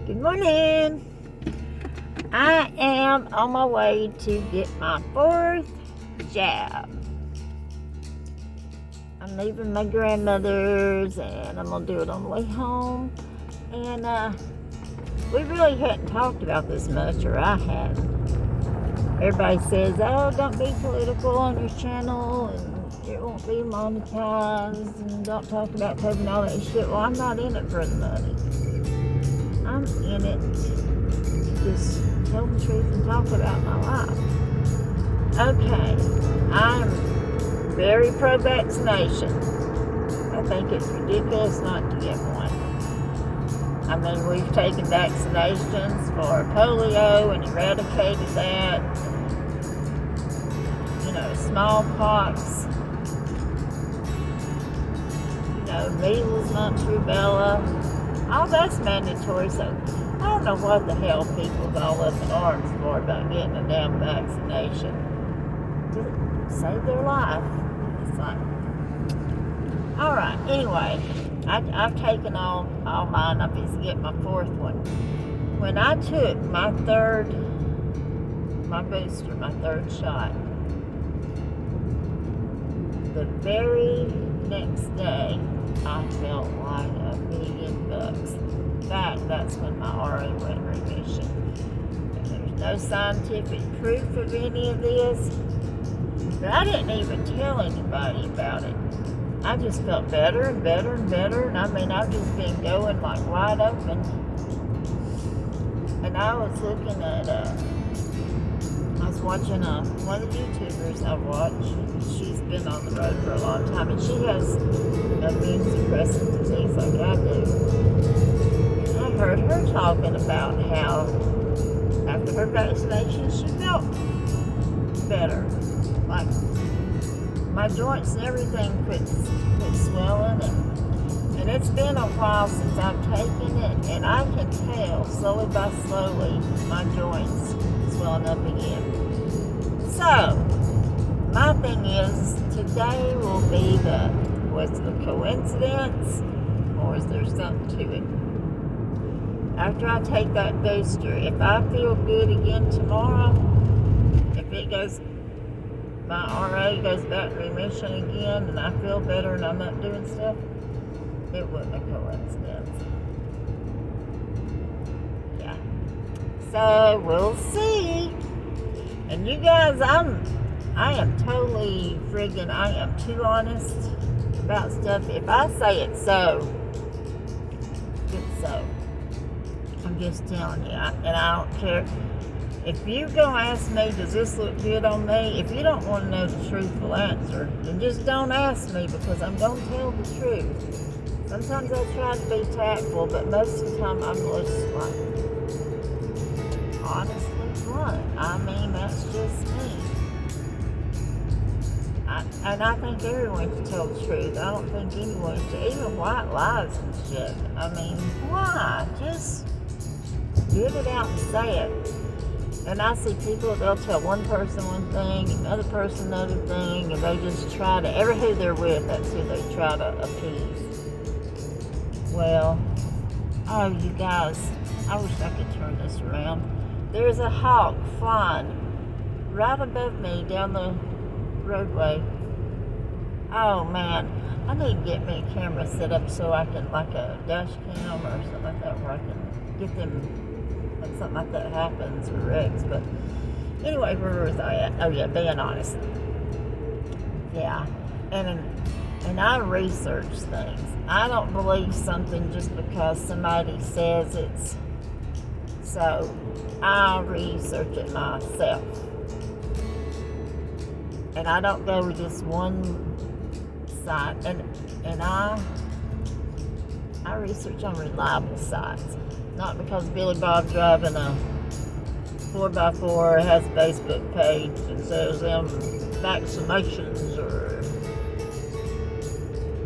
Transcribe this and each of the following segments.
Good morning. I am on my way to get my 4th jab. I'm leaving my grandmother's and I'm going to do it on the way home. And we really hadn't talked about this much, or I hadn't. Everybody says, oh, don't be political on your channel and it won't be monetized and don't talk about COVID and all that shit. Well, I'm not in it for the money. I'm in it to just tell the truth and talk about my life. Okay, I'm very pro-vaccination. I think it's ridiculous not to get one. I mean, we've taken vaccinations for polio and eradicated that. You know, smallpox. You know, measles, mumps, rubella. All that's mandatory, so I don't know what the hell people's all up in arms for about getting a damn vaccination. Just save their life. It's like, alright, anyway, I've taken all mine. I'm supposed to get my 4th one. When I took my booster, my 3rd shot, the very next day, I felt like $1,000,000. In fact, that's when my RA went remission. And there's no scientific proof of any of this, but I didn't even tell anybody about it. I just felt better and better and better, and I mean, I've just been going like wide open. And I was looking at, I was watching one of the YouTubers I watch. She's been on the road for a long time, and she has immune suppressant disease like I do. And I heard her talking about how after her vaccination she felt better. Like my joints and everything quit swelling, and it's been a while since I've taken it, and I can tell slowly by slowly my joints swelling up again. So my thing is, today will be was it a coincidence, or is there something to it? After I take that booster, if I feel good again tomorrow, if it goes, my RA goes back to remission again, and I feel better and I'm not doing stuff, it wasn't a coincidence. Yeah. So we'll see. And you guys, I am totally friggin', I am too honest about stuff. If I say it's so, it's so. I'm just telling you, and I don't care. If you go ask me, does this look good on me? If you don't want to know the truthful answer, then just don't ask me, because I'm going to tell the truth. Sometimes I try to be tactful, but most of the time I'm just like, honestly blunt. I mean, that's just me. And I think everyone should tell the truth. I don't think anyone should, even white lies and shit. I mean, why? Just get it out and say it. And I see people, they'll tell one person one thing, another person another thing, and they just try to, every who they're with, that's who they try to appease. Well, oh, you guys, I wish I could turn this around. There's a hawk flying right above me down the roadway. Oh man, I need to get me a camera set up so I can, like a dash cam or something like that, where I can get them when something like that happens or wrecks. But anyway, where was I at? Oh yeah, being honest. Yeah, and I research things. I don't believe something just because somebody says it's so. I research it myself. And I don't go with just one site. And I research on reliable sites. Not because Billy Bob driving a 4x4 has a Facebook page and says them vaccinations or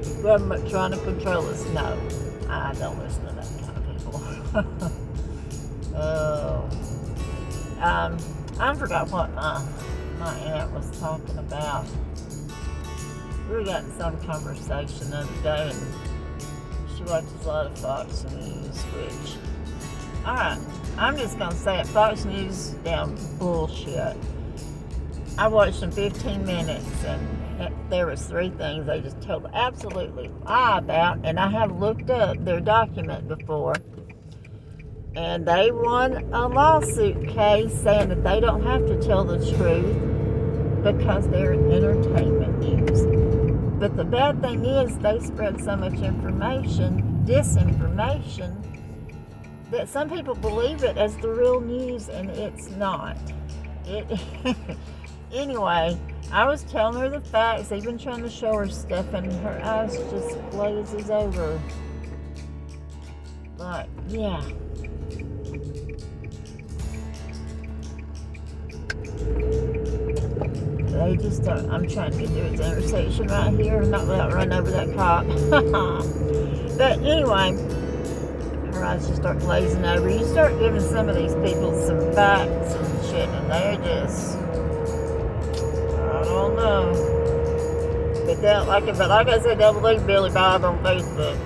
the government trying to control us. No, I don't listen to that kind of people. I forgot what my aunt was talking about. We were getting some conversation the other day, and she watches a lot of Fox News, which Alright, I'm just gonna say it. Fox News, damn bullshit. I watched them 15 minutes and there was 3 things they just told absolutely lie about, and I have looked up their document before, and they won a lawsuit case saying that they don't have to tell the truth because they're entertainment news. But the bad thing is they spread so much information, disinformation, that some people believe it as the real news, and it's not. Anyway, I was telling her the facts, even trying to show her stuff, and her eyes just glazes over. But, yeah. They just don't. I'm trying to get through this intersection right here, not without running over that cop. But anyway, her eyes just start glazing over. You start giving some of these people some facts and shit, and they're just, I don't know. But like I said, they'll believe Billy Bob on Facebook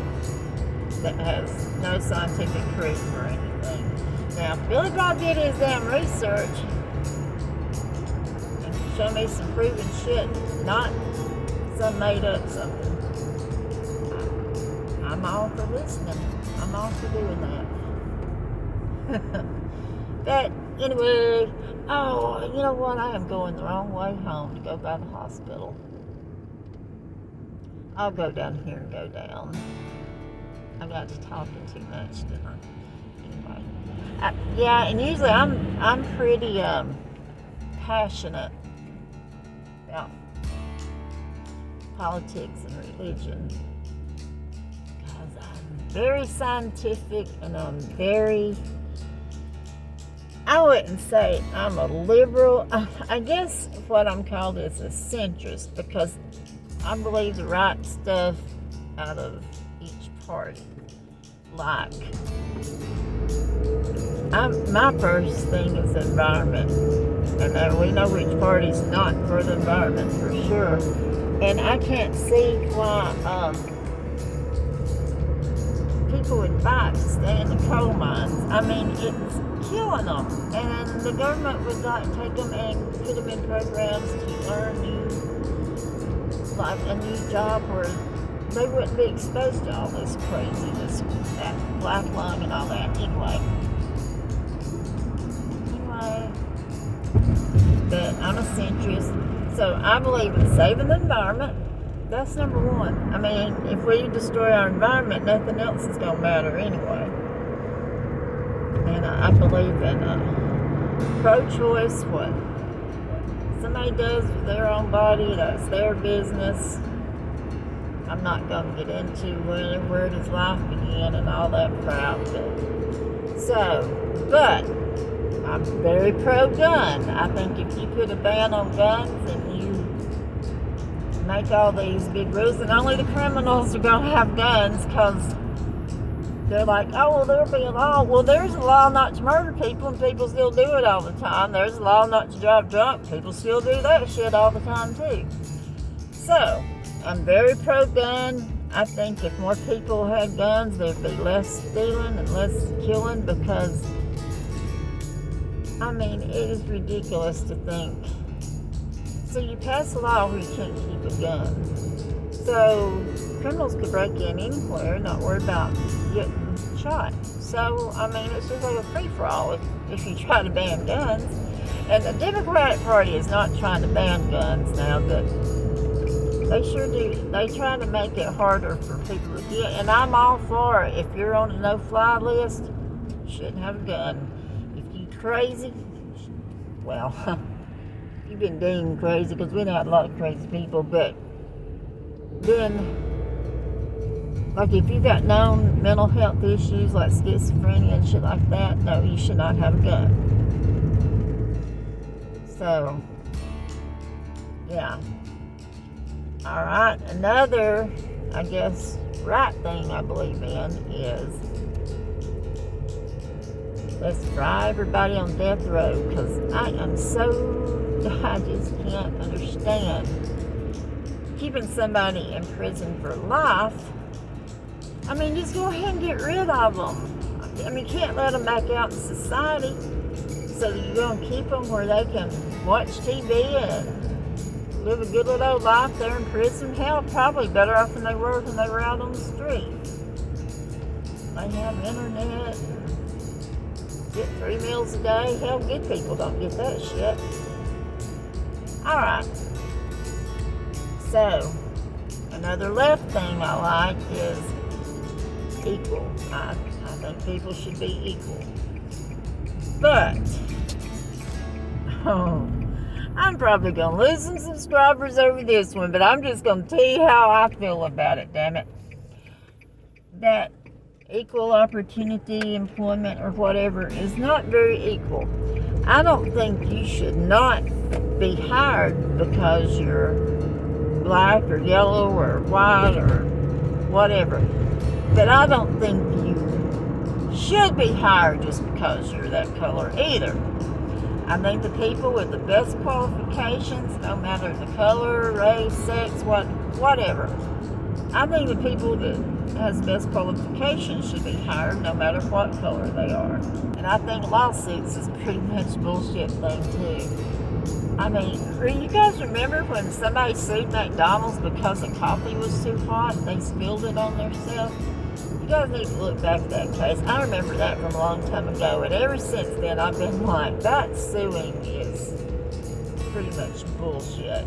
that has no scientific proof or anything. Now, if Billy Bob did his damn research and show me some proven shit, not some made up something, I'm all for listening. I'm all for doing that. But anyway, oh, you know what? I am going the wrong way home to go by the hospital. I'll go down here and go down. I got to talking too much, didn't I? Anyway, yeah, and usually I'm pretty passionate about politics and religion. Very scientific, and I wouldn't say I'm a liberal. I guess what I'm called is a centrist, because I believe the right stuff out of each party. Like, my first thing is the environment, and we know which party's not for the environment for sure. And I can't see why people would fight to stay in the coal mines. I mean, it's killing them. And the government would take them and put them in programs to learn a new job where they wouldn't be exposed to all this craziness, that black lung and all that. Anyway, but I'm a centrist, so I believe in saving the environment. That's number one. I mean, if we destroy our environment, nothing else is going to matter anyway. And I believe in pro-choice. What somebody does with their own body, that's their business. I'm not going to get into where does life begin and all that crap. But I'm very pro-gun. I think if you put a ban on guns and you make all these big rules, and only the criminals are going to have guns, because they're like, oh, well, there'll be a law. Well, there's a law not to murder people, and people still do it all the time. There's a law not to drive drunk. People still do that shit all the time, too. So, I'm very pro-gun. I think if more people had guns, there'd be less stealing and less killing, because, I mean, it is ridiculous to think. So you pass a law where you can't keep a gun. So criminals could break in anywhere and not worry about getting shot. So, I mean, it's just like a free-for-all if you try to ban guns. And the Democratic Party is not trying to ban guns now, but they sure do. They try to make it harder for people to get. And I'm all for it. If you're on a no-fly list, you shouldn't have a gun. If you're crazy, well... You've been deemed crazy, because we know a lot of crazy people, but then, like, if you've got known mental health issues like schizophrenia and shit like that, no, you should not have a gun. So, yeah. Alright, another, I guess, right thing I believe in is let's fry everybody on death row, because I just can't understand keeping somebody in prison for life. I mean, just go ahead and get rid of them. I mean, you can't let them back out in society. So you're going to keep them where they can watch TV and live a good little old life there in prison. Hell, probably better off than they were when they were out on the street. They have internet, get 3 meals a day. Hell, good people don't get that shit. Alright. So, another left thing I like is equal. I think people should be equal. But, I'm probably going to lose some subscribers over this one, but I'm just going to tell you how I feel about it, damn it. That equal opportunity employment or whatever is not very equal. I don't think you should not be hired because you're black or yellow or white or whatever. But I don't think you should be hired just because you're that color either. I think the people with the best qualifications, no matter the color, race, sex, whatever, I think the people that has the best qualifications should be hired no matter what color they are. And I think lawsuits is pretty much a bullshit thing too. I mean, you guys remember when somebody sued McDonald's because the coffee was too hot and they spilled it on themselves? You guys need to look back at that case. I remember that from a long time ago, and ever since then I've been like, that suing is pretty much bullshit.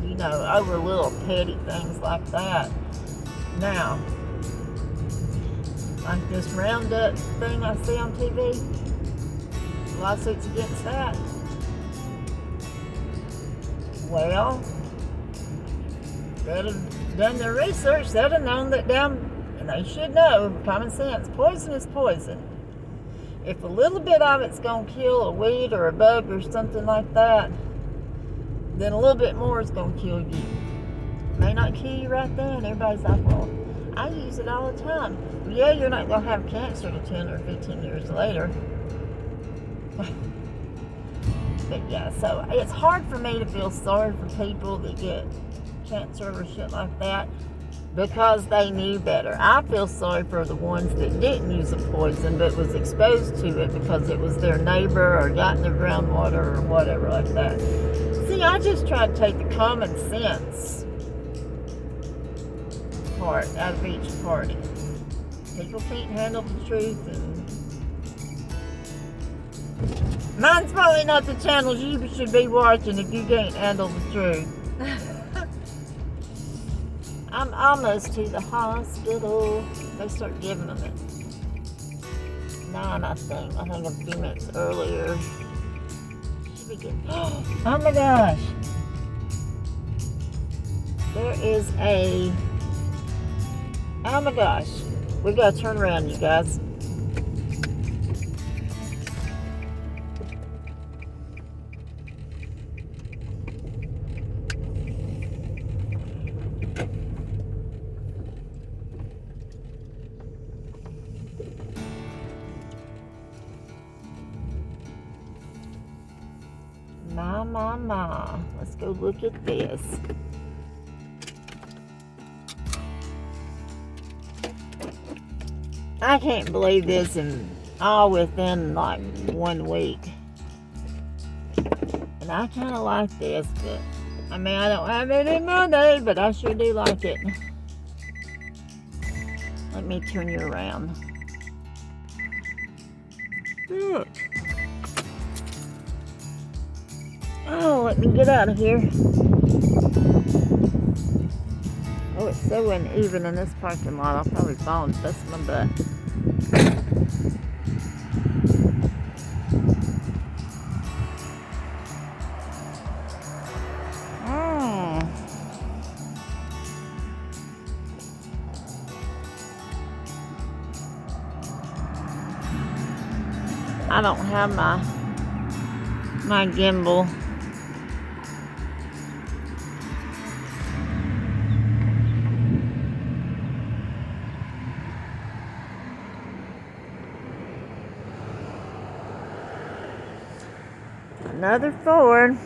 You know, over little petty things like that. Now, like this Roundup thing I see on TV, lawsuits against that. Well, they'd have done their research, they'd have known that and they should know, common sense, poison is poison. If a little bit of it's going to kill a weed or a bug or something like that, then a little bit more is going to kill you. May not kill you right then. Everybody's like, well, I use it all the time. Well, yeah, you're not going to have cancer to 10 or 15 years later. But yeah, so it's hard for me to feel sorry for people that get cancer or shit like that because they knew better. I feel sorry for the ones that didn't use a poison but was exposed to it because it was their neighbor or got in their groundwater or whatever like that. See, I just try to take the common sense part out of each party. People can't handle the truth, and mine's probably not the channels you should be watching if you can't handle the truth. I'm almost to the hospital. They start giving them at 9, I think. I think a few minutes earlier. Should be good. Oh my gosh. There is a... Oh my gosh. We gotta turn around, you guys. My. Let's go look at this. I can't believe this all within like 1 week. And I kind of like this, but I mean, I don't have any money, but I sure do like it. Let me turn you around. Look. Oh, let me get out of here. Oh, it's so uneven in this parking lot. I'll probably fall and bust my butt. I don't have my gimbal. Another Ford.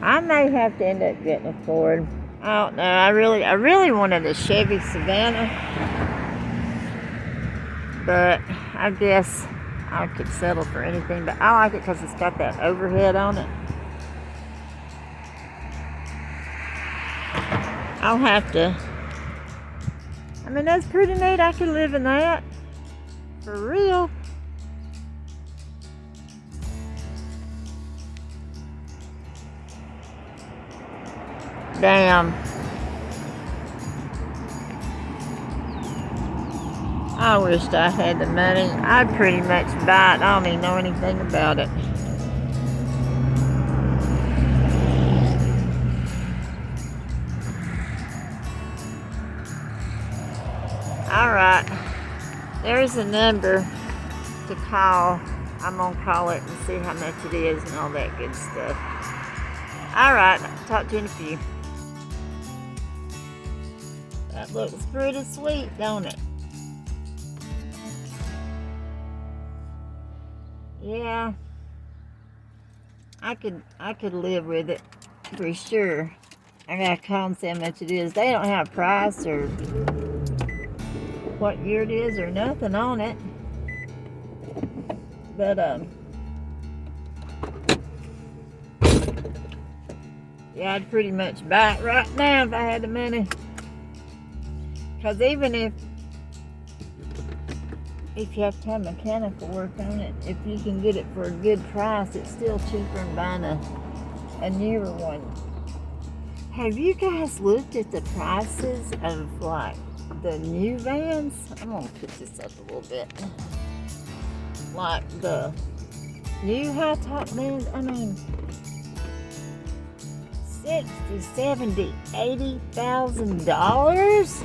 I may have to end up getting a Ford. I don't know. I really wanted a Chevy Savannah. But I guess I could settle for anything. But I like it because it's got that overhead on it. I'll have to. I mean, that's pretty neat. I could live in that. For real. Damn. I wished I had the money. I'd pretty much buy it. I don't even know anything about it. Alright. There's a number to call. I'm going to call it and see how much it is and all that good stuff. Alright. Talk to you in a few. That looks pretty sweet, don't it? Yeah, I could live with it for sure. I gotta call and see how much it is. They don't have a price or what year it is or nothing on it. But yeah, I'd pretty much buy it right now if I had the money. Cause even if you have to have mechanical work on it, if you can get it for a good price, it's still cheaper than buying a newer one. Have you guys looked at the prices of like the new vans? I'm gonna put this up a little bit. Like the new high top vans, I mean, $60,000, $70,000, $80,000?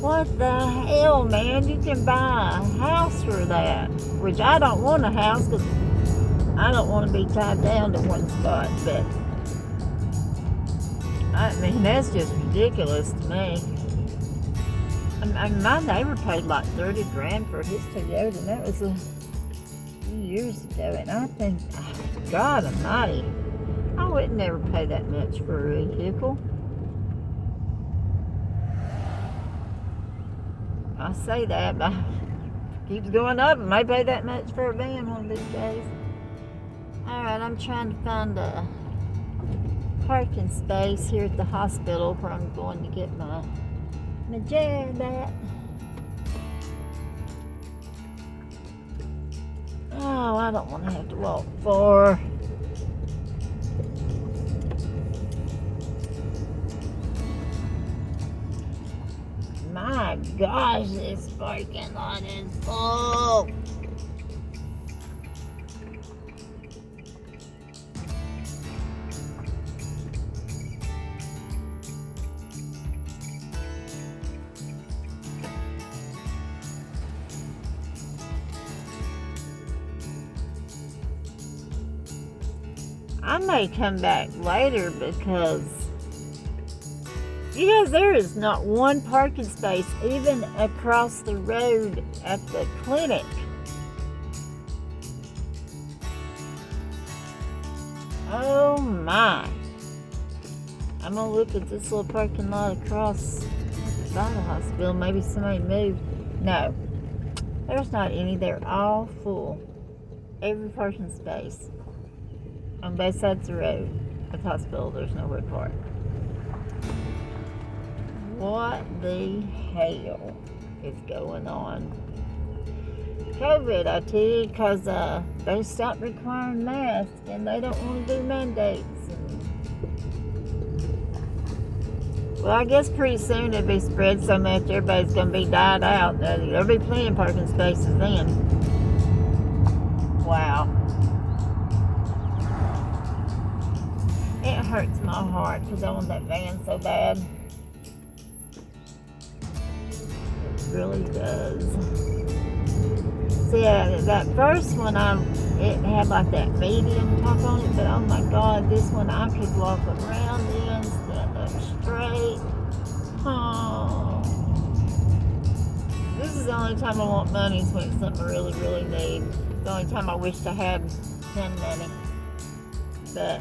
What the hell, man? You can buy a house for that. Which I don't want a house because I don't want to be tied down to one spot. But, I mean, that's just ridiculous to me. I mean, my neighbor paid like $30,000 for his Toyota, and that was a few years ago. And I think, God almighty, I would never pay that much for a vehicle. I say that, but it keeps going up. I may pay that much for a van one of these days. Alright, I'm trying to find a parking space here at the hospital where I'm going to get my jab at. Oh, I don't want to have to walk far. My gosh, this parking lot is full. I may come back later because you guys, there is not one parking space even across the road at the clinic. Oh my. I'm gonna look at this little parking lot across by the hospital. Maybe somebody moved. No, there's not any. They're all full. Every parking space on both sides of the road at the hospital. There's nowhere to park. What the hell is going on? COVID, I tell you, because they stopped requiring masks and they don't want to do mandates. Well, I guess pretty soon it'll be spread so much everybody's going to be died out. There'll be plenty of parking spaces then. Wow. It hurts my heart because I want that van so bad. Really does. See, that first one, it had like that medium top on it, but oh my God, this one I could walk around in, stand up straight. Oh. This is the only time I want money is when it's something I really, really need. The only time I wish I had money. But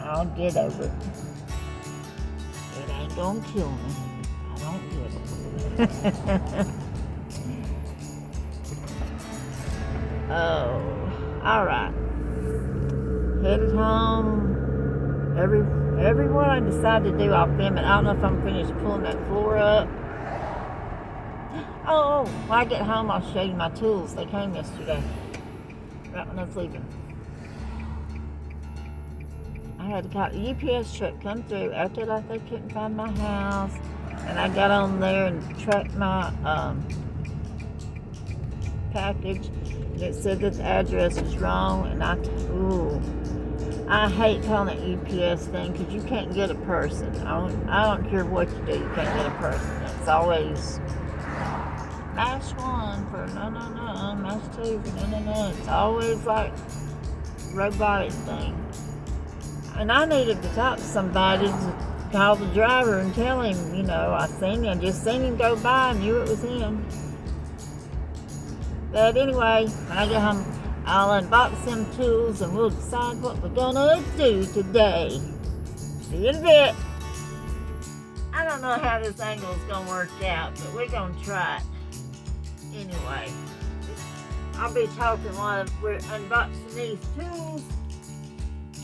I'll get over it. It ain't gonna kill me. I don't get it. Oh, all right. Headed home. Everyone I decide to do, I'll film it. I don't know if I'm finished pulling that floor up. Oh, when I get home, I'll show you my tools. They came yesterday, right when I was leaving. I had to call the UPS truck come through after like they couldn't find my house, and I got on there and tracked my package. And it said that the address was wrong, and I hate calling it UPS thing because you can't get a person. I don't care what you do, you can't get a person. It's always mash 1 for no, mash 2 for no. It's always like robotic thing. And I needed to talk to somebody to call the driver and tell him, I just seen him go by and knew it was him. But anyway, when I get home, I'll unbox them tools and we'll decide what we're gonna do today. See you in a bit. I don't know how this angle is gonna work out, but we're gonna try it. Anyway, I'll be talking while we're unboxing these tools.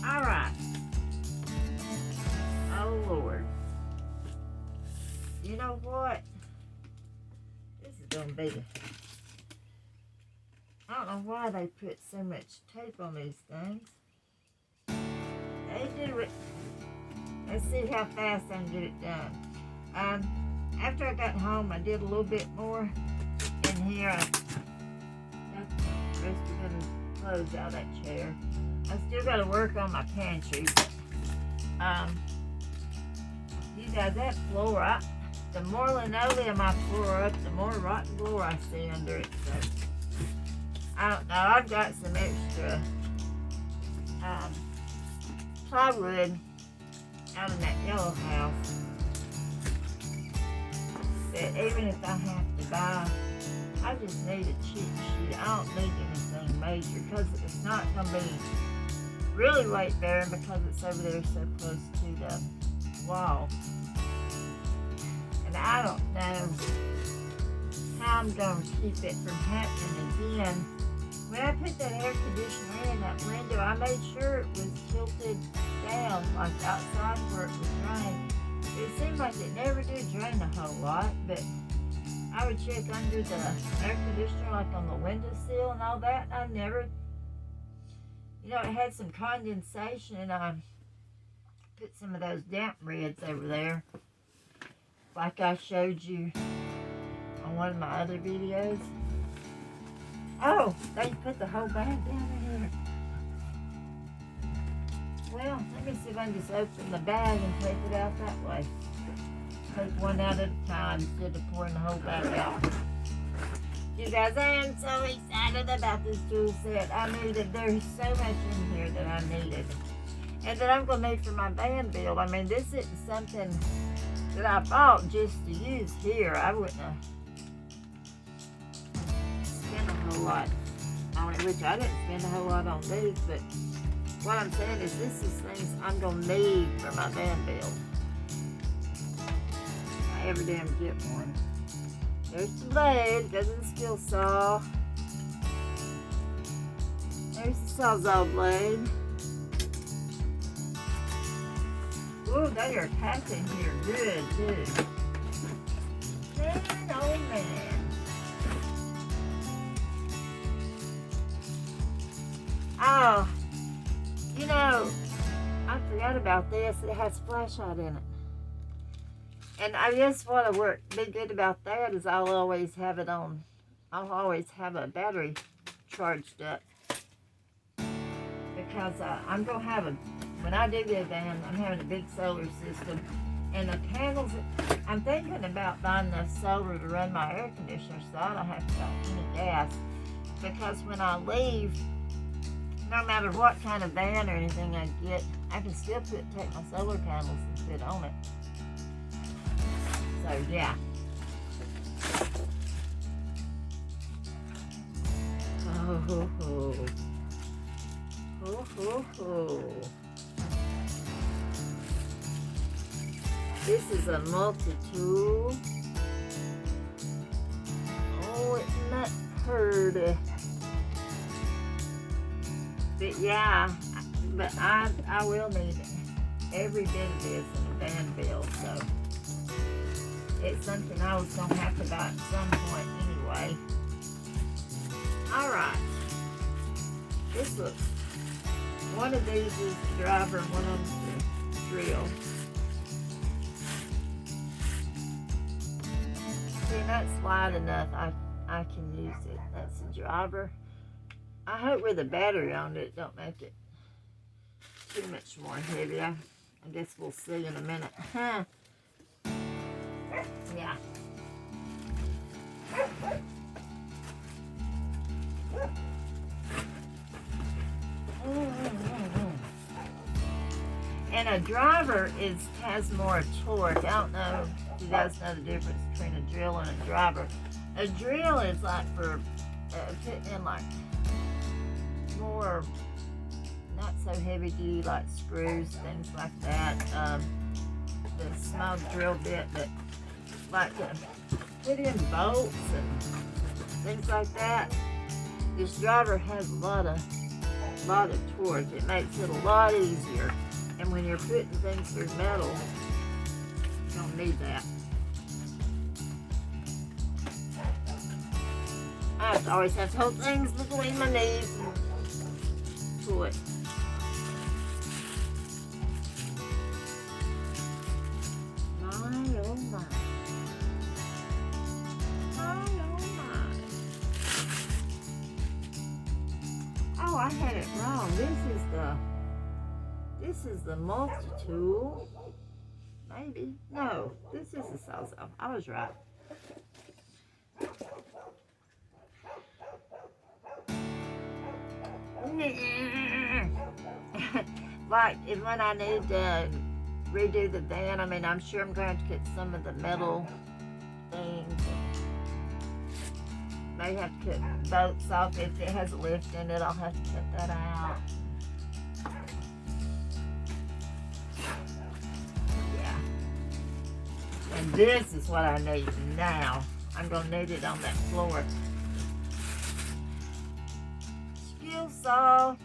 Alright. Oh Lord. You know what? This is gonna be I don't know why they put so much tape on these things. They do it. Let's see how fast I can get it done. After I got home, I did a little bit more in here. I got the rest of the clothes out of that chair. I still got to work on my pantry. But, you guys, that floor, the more linoleum I floor up, the more rotten floor I see under it. So, I don't know. I've got some extra plywood out in that yellow house. But even if I have to buy, I just need a cheap sheet. I don't need anything major because it's not going to be really weight bearing because it's over there so close to the wall. And I don't know how I'm going to keep it from happening again. When I put that air conditioner in that window, I made sure it was tilted down, like outside where it would drain. It seemed like it never did drain a whole lot, but I would check under the air conditioner, like on the windowsill and all that, and I never, it had some condensation, and I put some of those damp reds over there, like I showed you on one of my other videos. Oh, they put the whole bag down here. Well, let me see if I can just open the bag and take it out that way. Take one out at a time instead of pouring the whole bag out. You guys, I am so excited about this tool set. I knew that there's so much in here that I needed. And that I'm going to need for my van build. I mean, this isn't something that I bought just to use here. I wouldn't have a whole lot on it, which I didn't spend a whole lot on these, but what I'm saying is this is things I'm going to need for my van build. If I ever damn get one. There's the blade, goes in the skill saw. There's the Sawzall blade. Ooh, they are packing here good, too. Man, oh man. Oh, I forgot about this. It has a flashlight in it. And I guess what would be good about that is I'll always have it on. I'll always have a battery charged up. Because I'm going to have when I do the van, I'm having a big solar system. And the panels, I'm thinking about buying enough solar to run my air conditioner so I don't have to buy any gas. Because when I leave, no matter what kind of van or anything I get, I can still take my solar panels and put on it. So, yeah. Oh, ho, ho. Oh, ho, ho. This is a multi-tool. heard. But yeah, but I will need every bit of this in a van bill, so it's something I was gonna have to buy at some point anyway. Alright. This looks, one of these is the driver and one of them's the drill. See, that's wide enough, I can use it. That's the driver. I hope with the battery on it don't make it too much more heavy. I guess we'll see in a minute. Huh. Yeah. And a driver has more torque. I don't know if you guys know the difference between a drill and a driver. A drill is like for putting in like more, not so heavy duty, like screws, things like that. The small drill bit that like to put in bolts and things like that. This driver has a lot of torque. It makes it a lot easier. And when you're putting things through metal, you don't need that. I always have to hold things between my knees and pull it. My oh my. My oh my. Oh, I had it wrong. This is the multi-tool. Maybe. No, this is the Sawzall. I was right. Like, when I need to redo the van, I mean, I'm sure I'm going to get some of the metal things. May have to cut bolts off. If it has a lift in it, I'll have to cut that out. Yeah. And this is what I need now. I'm going to need it on that floor. Skill saw.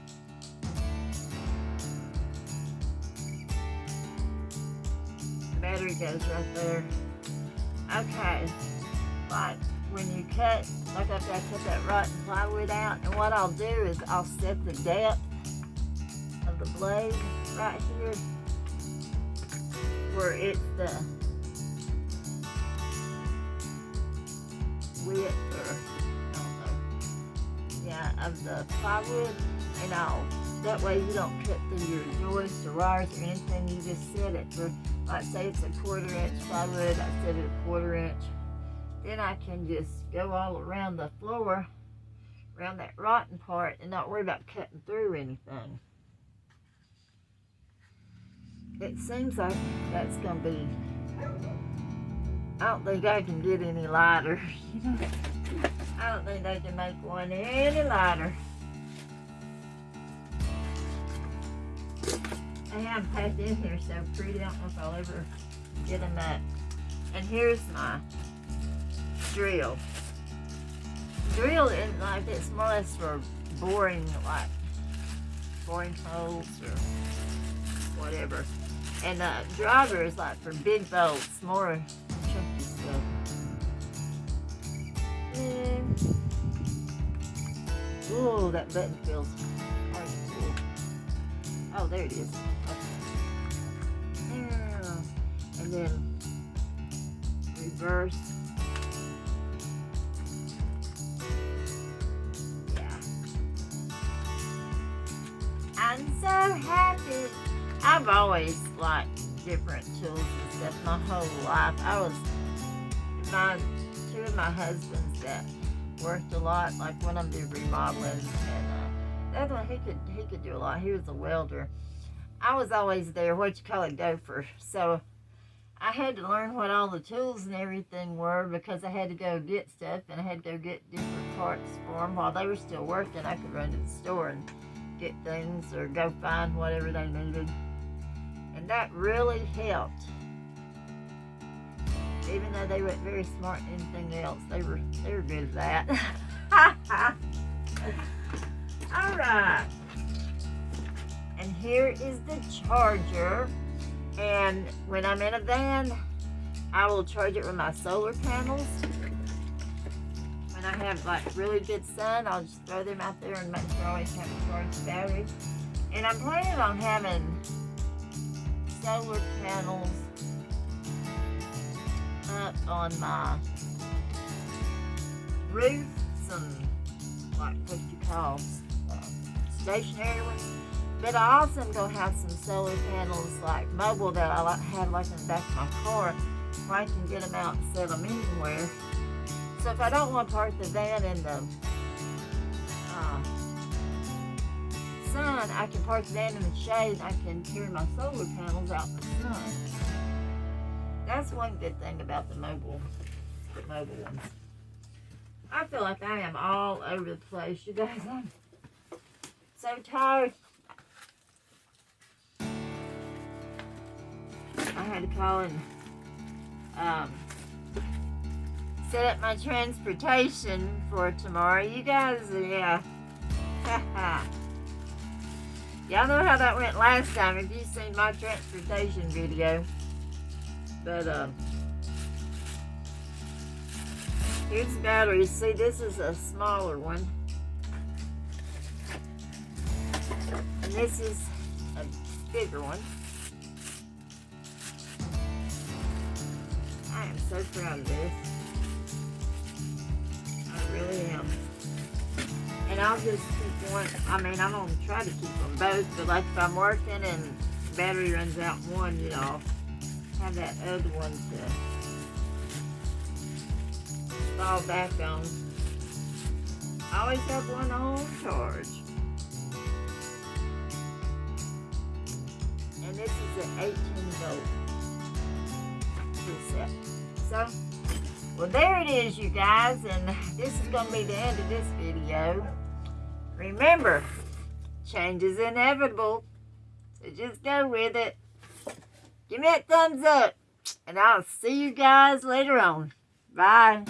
Battery goes right there. Okay. Like when you cut, like after I cut that rotten plywood out, and what I'll do is I'll set the depth of the blade right here where it's the width, or I don't know, yeah, of the plywood, and that way you don't cut through your joists or wires or anything. You just set it for, like say it's a 1/4 inch plywood, I set it a 1/4 inch. Then I can just go all around the floor, around that rotten part, and not worry about cutting through anything. It seems like that's going to be, I don't think I can get any lighter. I don't think they can make one any lighter. They have them packed in here so pretty. I don't know if I'll ever get them up. And here's my drill. Drill is like, it's more or less for boring, like boring holes or whatever. And the driver is like for big bolts, more chunky stuff. Ooh, that button feels hard to pull. Oh, there it is. Okay. And then reverse. Yeah. I'm so happy. I've always liked different tools and stuff my whole life. Two of my husbands that worked a lot, like one of them did remodeling, and the other one, he could do a lot. He was a welder. I was always there, gopher. So I had to learn what all the tools and everything were, because I had to go get stuff, and I had to go get different parts for them. While they were still working, I could run to the store and get things, or go find whatever they needed. And that really helped. Even though they weren't very smart in anything else, they were good at that. Alright. And here is the charger. And when I'm in a van, I will charge it with my solar panels. When I have like really good sun, I'll just throw them out there and make sure I always have a charged battery. And I'm planning on having solar panels up on my roof, some like what you call stationary ones. But I also am going to have some solar panels like mobile that I have like in the back of my car where I can get them out and set them anywhere. So if I don't want to park the van in the sun, I can park the van in the shade and I can carry my solar panels out in the sun. That's one good thing about the mobile ones. I feel like I am all over the place. You guys, I'm so tired. I had to call and set up my transportation for tomorrow. You guys, yeah. Y'all know how that went last time if you've seen my transportation video. But, here's the batteries. See, this is a smaller one. And this is a bigger one. I am so proud of this. I really am. And I'll just keep one. I mean, I'm going to try to keep them both. But like if I'm working and the battery runs out in one, you know, I'll have that other one to fall back on. I always have one on charge. And this is an 18 volt preset. So, well, there it is, you guys, and this is going to be the end of this video. Remember, change is inevitable, so just go with it. Give me that thumbs up, and I'll see you guys later on. Bye.